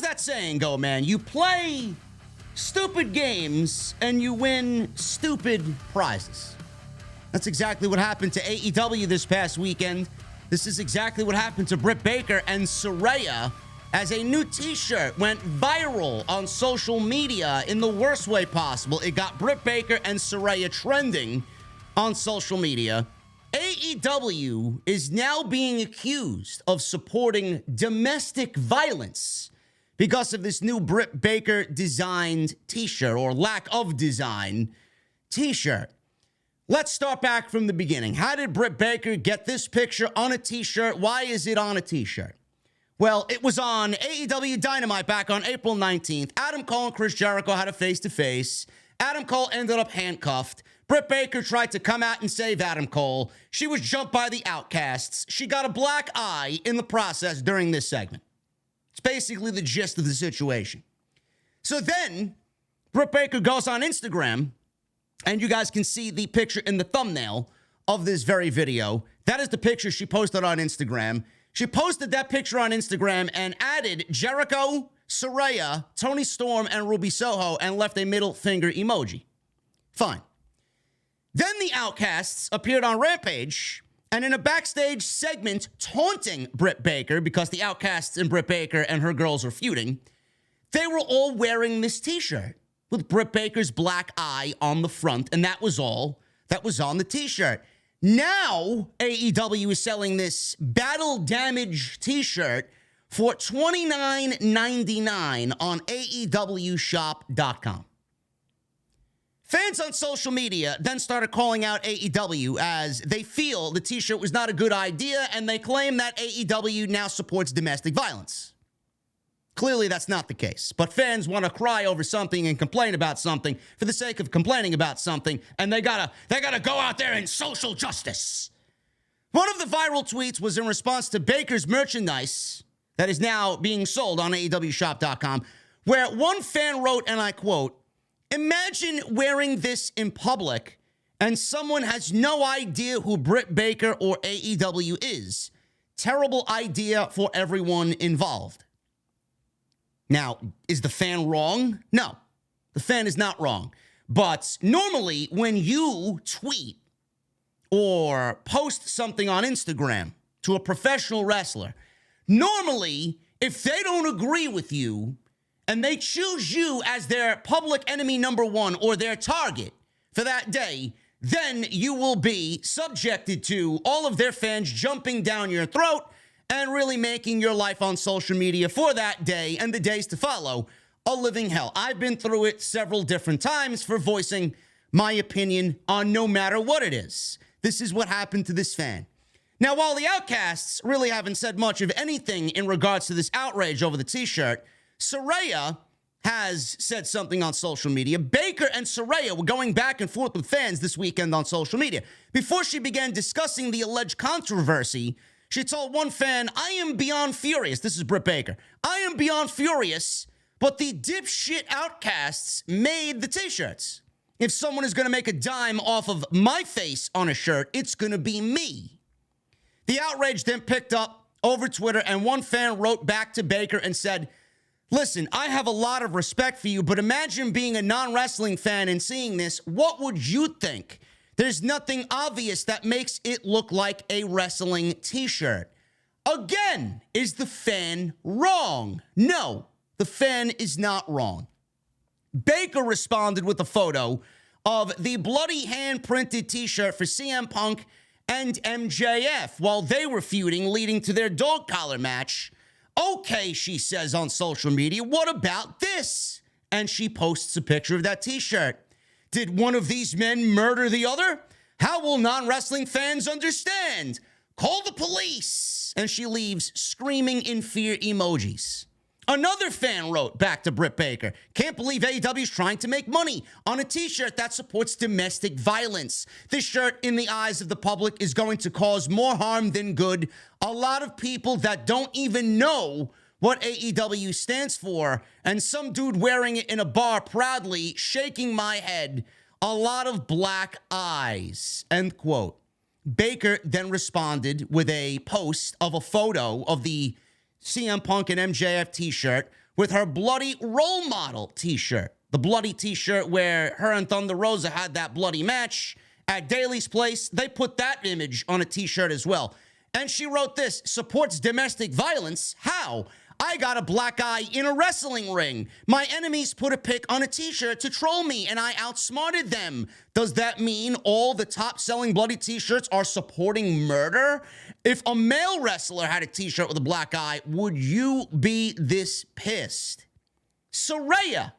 does that saying go, man? You play stupid games and you win stupid prizes. That's exactly what happened to AEW this past weekend. This is exactly what happened to Britt Baker and Saraya as a new t-shirt went viral on social media in the worst way possible. It got Britt Baker and Saraya trending on social media. AEW is now being accused of supporting domestic violence because of this new Britt Baker designed t-shirt, or lack of design t-shirt. Let's start back from the beginning. How did Britt Baker get this picture on a t-shirt? Why is it on a t-shirt? Well, it was on AEW Dynamite back on April 19th. Adam Cole and Chris Jericho had a face-to-face. Adam Cole ended up handcuffed. Britt Baker tried to come out and save Adam Cole. She was jumped by the Outcasts. She got a black eye in the process during this segment. It's basically the gist of the situation. So then, Britt Baker goes on Instagram, and you guys can see the picture in the thumbnail of this very video. That is the picture she posted on Instagram. She posted that picture on Instagram and added Jericho, Saraya, Tony Storm, and Ruby Soho, and left a middle finger emoji. Fine. Then the Outcasts appeared on Rampage, and in a backstage segment taunting Britt Baker, because the Outcasts and Britt Baker and her girls are feuding, they were all wearing this t-shirt with Britt Baker's black eye on the front, and that was all that was on the t-shirt. Now, AEW is selling this battle damage t-shirt for $29.99 on AEWshop.com. Fans on social media then started calling out AEW as they feel the t-shirt was not a good idea, and they claim that AEW now supports domestic violence. Clearly, that's not the case. But fans want to cry over something and complain about something for the sake of complaining about something, and they gotta go out there and social justice. One of the viral tweets was in response to Baker's merchandise that is now being sold on AEWshop.com, where one fan wrote, and I quote, "Imagine wearing this in public and someone has no idea who Britt Baker or AEW is. Terrible idea for everyone involved." Now, is the fan wrong? No, the fan is not wrong. But normally, when you tweet or post something on Instagram to a professional wrestler, normally, if they don't agree with you and they choose you as their public enemy number one or their target for that day, then you will be subjected to all of their fans jumping down your throat and really making your life on social media for that day and the days to follow a living hell. I've been through it several different times for voicing my opinion on no matter what it is. This is what happened to this fan. Now, while the Outcasts really haven't said much of anything in regards to this outrage over the t-shirt, Saraya has said something on social media. Baker and Saraya were going back and forth with fans this weekend on social media. Before she began discussing the alleged controversy, she told one fan, "I am beyond furious." This is Britt Baker. "I am beyond furious, but the dipshit Outcasts made the t-shirts. If someone is going to make a dime off of my face on a shirt, it's going to be me." The outrage then picked up over Twitter, and one fan wrote back to Baker and said, "Listen, I have a lot of respect for you, but imagine being a non-wrestling fan and seeing this. What would you think? There's nothing obvious that makes it look like a wrestling t-shirt." Again, is the fan wrong? No, the fan is not wrong. Baker responded with a photo of the bloody hand-printed t-shirt for CM Punk and MJF while they were feuding, leading to their dog collar match. "Okay," she says on social media, "what about this?" And she posts a picture of that t-shirt. Did one of these men murder the other? How will non-wrestling fans understand? Call the police. And she leaves screaming in fear emojis. Another fan wrote back to Britt Baker, "Can't believe AEW is trying to make money on a t-shirt that supports domestic violence. This shirt, in the eyes of the public, is going to cause more harm than good. A lot of people that don't even know what AEW stands for, and some dude wearing it in a bar proudly, shaking my head. A lot of black eyes," end quote. Baker then responded with a post of a photo of the CM Punk and MJF t-shirt with her bloody role model t-shirt. The bloody t-shirt where her and Thunder Rosa had that bloody match at Daly's place. They put that image on a t-shirt as well. And she wrote this: supports domestic violence? How? I got a black eye in a wrestling ring. My enemies put a pic on a t-shirt to troll me, and I outsmarted them. Does that mean all the top-selling bloody t-shirts are supporting murder? If a male wrestler had a t-shirt with a black eye, would you be this pissed? Saraya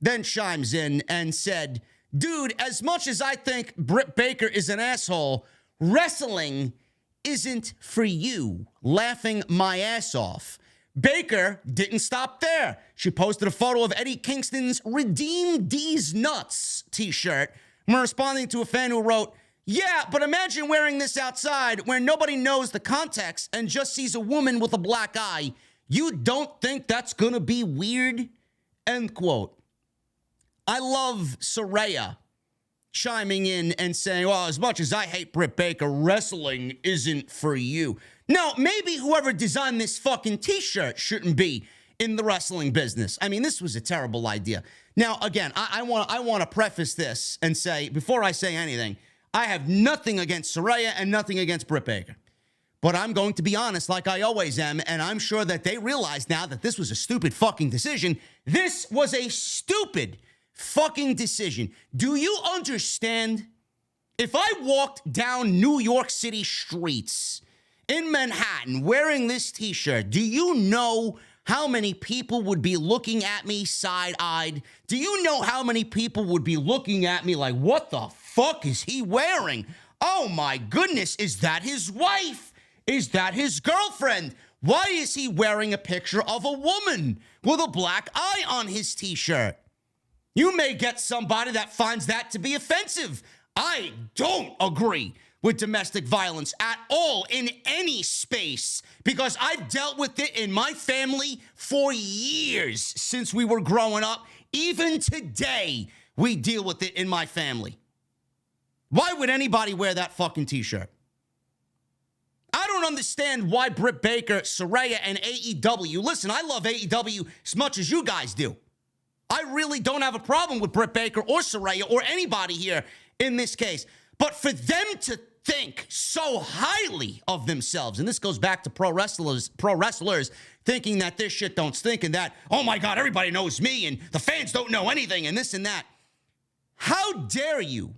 then chimes in and said, dude, as much as I think Britt Baker is an asshole, wrestling isn't for you. Laughing my ass off. Baker didn't stop there. She posted a photo of Eddie Kingston's Redeem D's Nuts t-shirt when responding to a fan who wrote, yeah, but imagine wearing this outside where nobody knows the context and just sees a woman with a black eye. You don't think that's gonna be weird? End quote. I love Saraya chiming in and saying, well, as much as I hate Britt Baker, wrestling isn't for you. No, maybe whoever designed this fucking t-shirt shouldn't be in the wrestling business. I mean, this was a terrible idea. Now, again, I want to preface this and say, before I say anything, I have nothing against Saraya and nothing against Britt Baker. But I'm going to be honest like I always am, and I'm sure that they realize now that this was a stupid fucking decision. This was a stupid fucking decision. Do you understand? If I walked down New York City streets in Manhattan wearing this t-shirt, do you know how many people would be looking at me side-eyed? Do you know how many people would be looking at me like, what the fuck is he wearing? Oh my goodness, is that his wife? Is that his girlfriend? Why is he wearing a picture of a woman with a black eye on his t-shirt? You may get somebody that finds that to be offensive. I don't agree with domestic violence at all in any space because I've dealt with it in my family for years since we were growing up. Even today, we deal with it in my family. Why would anybody wear that fucking t-shirt? I don't understand why Britt Baker, Saraya, and AEW, listen, I love AEW as much as you guys do. I really don't have a problem with Britt Baker or Saraya or anybody here in this case. But for them to think so highly of themselves, and this goes back to pro wrestlers thinking that this shit don't stink and that, oh my God, everybody knows me and the fans don't know anything and this and that. How dare you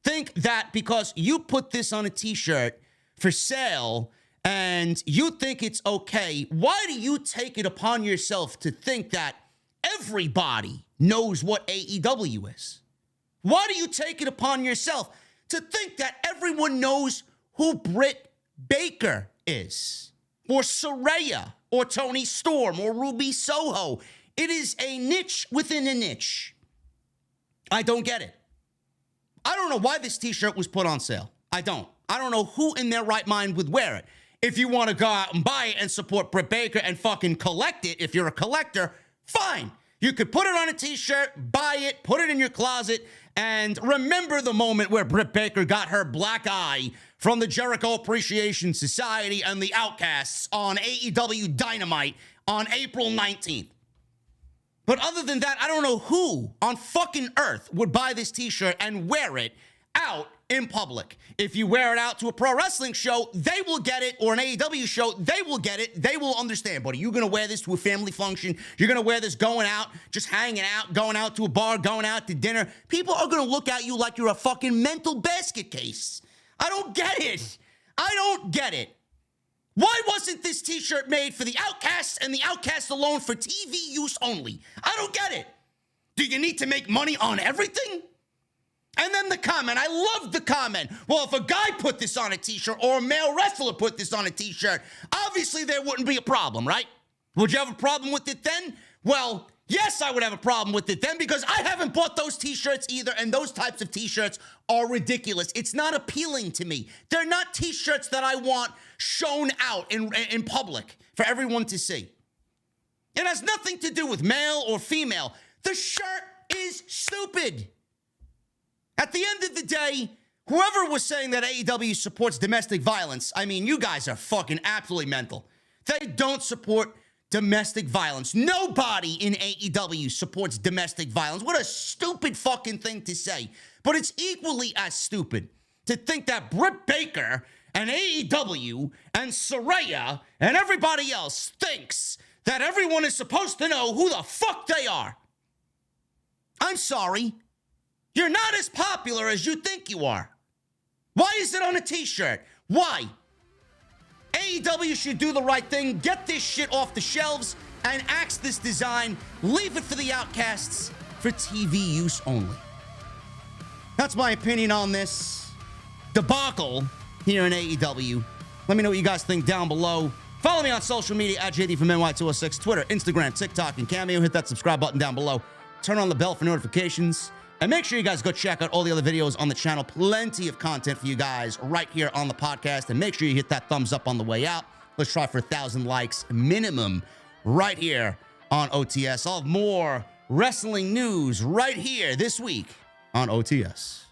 think that because you put this on a t-shirt for sale and you think it's okay, why do you take it upon yourself to think that everybody knows what AEW is? Why do you take it upon yourself to think that everyone knows who Britt Baker is? Or Saraya, or Toni Storm, or Ruby Soho? It is a niche within a niche. I don't get it. I don't know why this t-shirt was put on sale. I don't know who in their right mind would wear it. If you want to go out and buy it and support Britt Baker and fucking collect it, if you're a collector, fine. You could put it on a t-shirt, buy it, put it in your closet, and remember the moment where Britt Baker got her black eye from the Jericho Appreciation Society and the Outcasts on AEW Dynamite on April 19th. But other than that, I don't know who on fucking earth would buy this t-shirt and wear it out in public. If you wear it out to a pro wrestling show, they will get it, or an AEW show, they will get it, they will understand. But are you going to wear this to a family function? You're going to wear this going out, just hanging out, going out to a bar, going out to dinner? People are going to look at you like you're a fucking mental basket case. I don't get it. I don't get it. Why wasn't this t-shirt made for the Outcasts and the Outcasts alone for TV use only? I don't get it. Do you need to make money on everything? And then the comment, I love the comment. Well, if a guy put this on a t-shirt or a male wrestler put this on a t-shirt, obviously there wouldn't be a problem, right? Would you have a problem with it then? Well, yes, I would have a problem with it then because I haven't bought those t-shirts either, and those types of t-shirts are ridiculous. It's not appealing to me. They're not t-shirts that I want shown out in public for everyone to see. It has nothing to do with male or female. The shirt is stupid. At the end of the day, whoever was saying that AEW supports domestic violence, I mean, you guys are fucking absolutely mental. They don't support domestic violence. Nobody in AEW supports domestic violence. What a stupid fucking thing to say. But it's equally as stupid to think that Britt Baker and AEW and Saraya and everybody else thinks that everyone is supposed to know who the fuck they are. I'm sorry. You're not as popular as you think you are. Why is it on a t-shirt? Why? AEW should do the right thing, get this shit off the shelves, and axe this design, leave it for the outcasts for TV use only. That's my opinion on this debacle here in AEW. Let me know what you guys think down below. Follow me on social media at JD from NY206, Twitter, Instagram, TikTok, and Cameo. Hit that subscribe button down below. Turn on the bell for notifications. And make sure you guys go check out all the other videos on the channel. Plenty of content for you guys right here on the podcast. And make sure you hit that thumbs up on the way out. Let's try for 1,000 likes minimum right here on OTS. I'll have more wrestling news right here this week on OTS.